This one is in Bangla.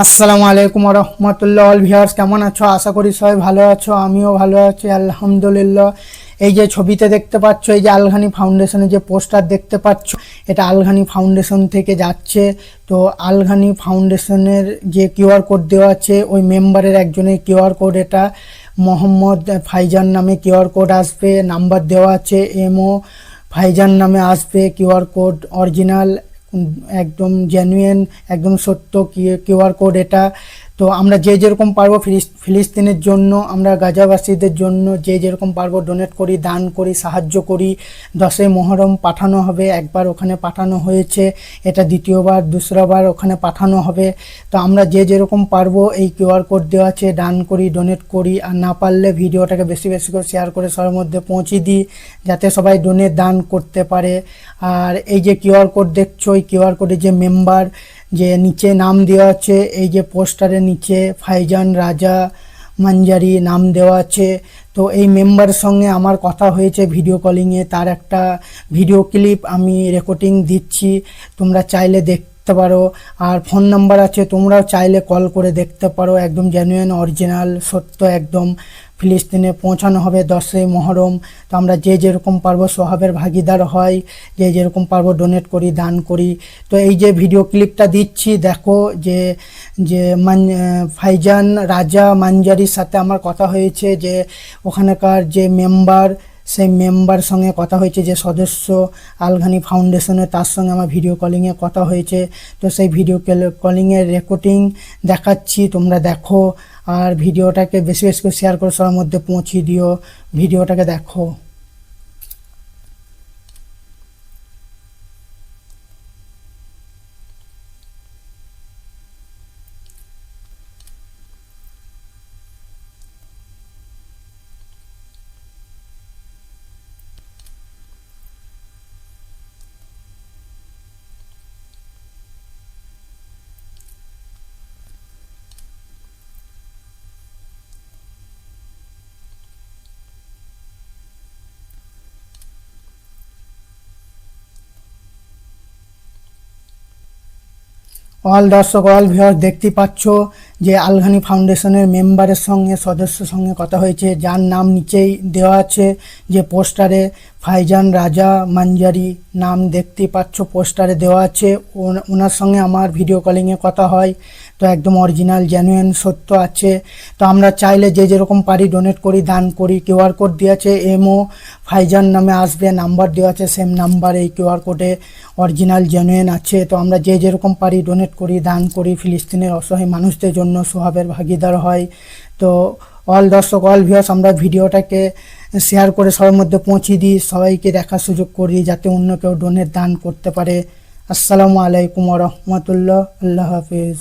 আসসালামু আলাইকুম রহমতুল্লাহ। অল ভিউয়ার্স কেমন আছো? আশা করি সবাই ভালো আছো, আমিও ভালো আছি আলহামদুলিল্লাহ। এই যে ছবিতে দেখতে পাচ্ছ, এই যে আলঘানি ফাউন্ডেশনের যে পোস্টার দেখতে পাচ্ছ, এটা আলঘানি ফাউন্ডেশন থেকে যাচ্ছে। তো আলঘানি ফাউন্ডেশনের যে কিউআর কোড দেওয়া আছে, ওই মেম্বারের একজনের কিউআর কোড এটা। মোহাম্মদ ফাইজান নামে কিউআর কোড আসবে, নাম্বার দেওয়া আছে, এমও ভাইজান নামে আসবে কিউআর কোড। অরিজিনাল, একদম জেনুইন, একদম সত্য কিউআর কোড এটা। তো আমরা যে যেরকম পারবো ফিলিস্তিনের জন্য, আমরা গাজাবাসীদের জন্য যে যেরকম পারবো ডোনেট করি, দান করি, সাহায্য করি। 10ই মুহররম পাঠানো হবে, একবার ওখানে পাঠানো হয়েছে, এটা দ্বিতীয়বার দুসরাবার ওখানে পাঠানো হবে। তো আমরা যে যেরকম পারবো এই কিউআর কোড দেওয়া আছে, দান করি, ডোনেট করি। আর না পারলে ভিডিওটাকে বেশি বেশি করে শেয়ার করে সবার মধ্যে পৌঁছে দিই, যাতে সবাই ডোনেট দান করতে পারে। আর এই যে কিউআর কোড দেখছো, এই কিউআর কোডে যে মেম্বার, যে নিচে নাম দেওয়া আছে, এই যে পোস্টারের নিচে ফাইজান রাজা মানজারি নাম দেওয়া আছে। তো এই মেম্বারের সঙ্গে আমার কথা হয়েছে ভিডিও কলিংয়ে, তার একটা ভিডিও ক্লিপ আমি রেকর্ডিং দিচ্ছি, তোমরা চাইলে দেখতে পারো। আর ফোন নাম্বার আছে, তোমরাও চাইলে কল করে দেখতে পারো। একদম জেনুইন, অরিজিনাল, সত্য একদম। ফিলিস্তিনে পৌঁছানো হবে 10ই মুহররম। তো আমরা যে যেরকম পারবো সোহাবের ভাগিদার হয়, যে যেরকম পারবো ডোনেট করি, দান করি। তো এই যে ভিডিও ক্লিপটা দিচ্ছি, দেখো যে যে ফাইজান রাজা মানজারির সাথে আমার কথা হয়েছে, যে ওখানকার যে মেম্বার, সেই মেম্বার সঙ্গে কথা হয়েছে, যে সদস্য আলঘানি ফাউন্ডেশনের, তার সঙ্গে আমার ভিডিও কলিংয়ে কথা হয়েছে। তো সেই ভিডিও কলিংয়ের রেকর্ডিং দেখাচ্ছি, তোমরা দেখো। আর ভিডিওটাকে বেশি বেশি করে শেয়ার করে সবার মধ্যে পৌঁছে দিও, ভিডিওটাকে দেখো। অল দর্শক, অল ভিউয়ার দেখতে পাচ্ছ যে আলঘানি ফাউন্ডেশনের মেম্বারের সঙ্গে, সদস্যের সঙ্গে কথা হয়েছে, যার নাম নিচেই দেওয়া আছে যে পোস্টারে, ফাইজান রাজা মানজারি নাম দেখতে পাচ্ছ পোস্টারে দেওয়া আছে। ওনার সঙ্গে আমার ভিডিও কলিংয়ে কথা হয়। তো একদম অরিজিনাল, জেনুইন, সত্য আছে। তো আমরা চাইলে যে যেরকম পারি ডোনেট করি, দান করি। কিউআর কোড দেওয়া আছে, এমও ফাইজান নামে আসবে, নাম্বার দেওয়া আছে, সেম নাম্বার এই কিউআর কোডে অরিজিনাল, জেনুইন আছে। তো আমরা যে যেরকম পারি ডোনেট করি, দান করি, ফিলিস্তিনের অসহায় মানুষদের জন্য সোহাবের ভাগিদার হয়। তো অল দর্শক, অল ভিউয়ার্স, আমরা ভিডিওটাকে শেয়ার করে সবার মধ্যে পৌঁছে দিই, সবাইকে দেখার সুযোগ করি, যাতে অন্য কেউ ডোনেট দান করতে পারে। আসসালামু আলাইকুম রহমতুল্লাহ, আল্লাহ হাফিজ।